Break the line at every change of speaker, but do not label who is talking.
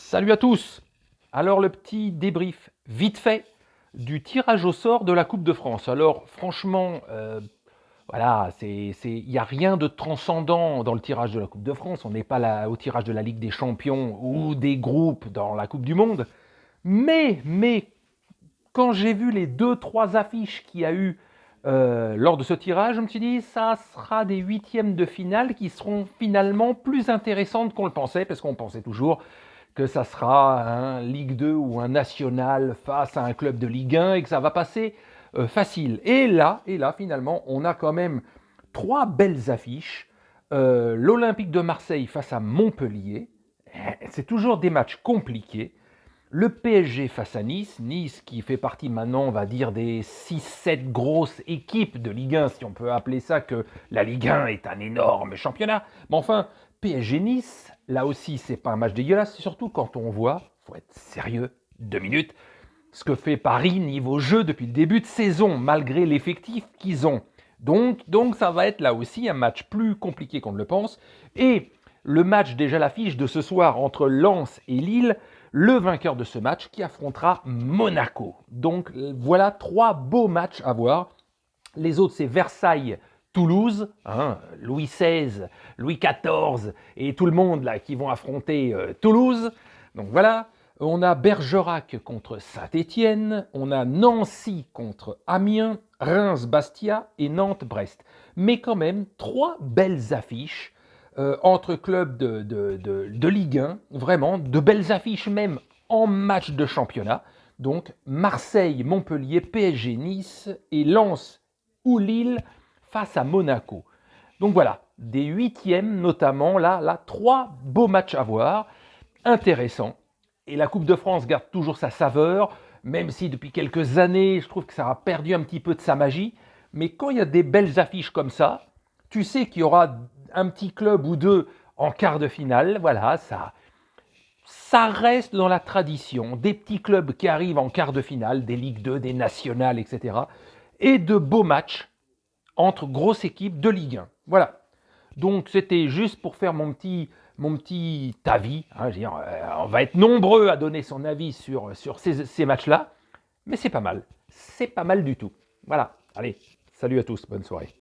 Salut à tous. Alors le petit débrief vite fait du tirage au sort de la Coupe de France. Alors franchement, voilà, il n'y a rien de transcendant dans le tirage de la Coupe de France. On n'est pas là au tirage de la Ligue des Champions ou des groupes dans la Coupe du Monde. Mais quand j'ai vu les 2-3 affiches qu'il y a eu lors de ce tirage, je me suis dit ça sera des huitièmes de finale qui seront finalement plus intéressantes qu'on le pensait, parce qu'on pensait toujours que ça sera un Ligue 2 ou un National face à un club de Ligue 1 et que ça va passer facile. Et là, finalement, on a quand même trois belles affiches. L'Olympique de Marseille face à Montpellier. C'est toujours des matchs compliqués. Le PSG face à Nice. Nice qui fait partie maintenant, on va dire, des 6-7 grosses équipes de Ligue 1, si on peut appeler ça, que la Ligue 1 est un énorme championnat. Mais enfin, PSG-Nice, là aussi, c'est pas un match dégueulasse, surtout quand on voit, faut être sérieux, 2 minutes, ce que fait Paris niveau jeu depuis le début de saison, malgré l'effectif qu'ils ont. Donc ça va être là aussi un match plus compliqué qu'on ne le pense. Et le match, déjà l'affiche de ce soir entre Lens et Lille, le vainqueur de ce match qui affrontera Monaco. Donc voilà trois beaux matchs à voir. Les autres, c'est Versailles-Toulouse, Louis XVI, Louis XIV et tout le monde là qui vont affronter Toulouse. Donc voilà, on a Bergerac contre Saint-Étienne, on a Nancy contre Amiens, Reims-Bastia et Nantes-Brest. Mais quand même, trois belles affiches entre clubs de Ligue 1, vraiment, de belles affiches même en match de championnat. Donc Marseille, Montpellier, PSG, Nice et Lens ou Lille face à Monaco. Donc voilà, des huitièmes notamment, là, trois beaux matchs à voir, intéressants. Et la Coupe de France garde toujours sa saveur, même si depuis quelques années, je trouve que ça a perdu un petit peu de sa magie. Mais quand il y a des belles affiches comme ça, tu sais qu'il y aura un petit club ou deux en quart de finale. Voilà, ça reste dans la tradition. Des petits clubs qui arrivent en quart de finale, des Ligue 2, des nationales, etc. Et de beaux matchs entre grosses équipes de Ligue 1. Voilà. Donc c'était juste pour faire mon petit avis. On va être nombreux à donner son avis sur ces matchs-là, mais c'est pas mal. C'est pas mal du tout. Voilà. Allez, salut à tous, bonne soirée.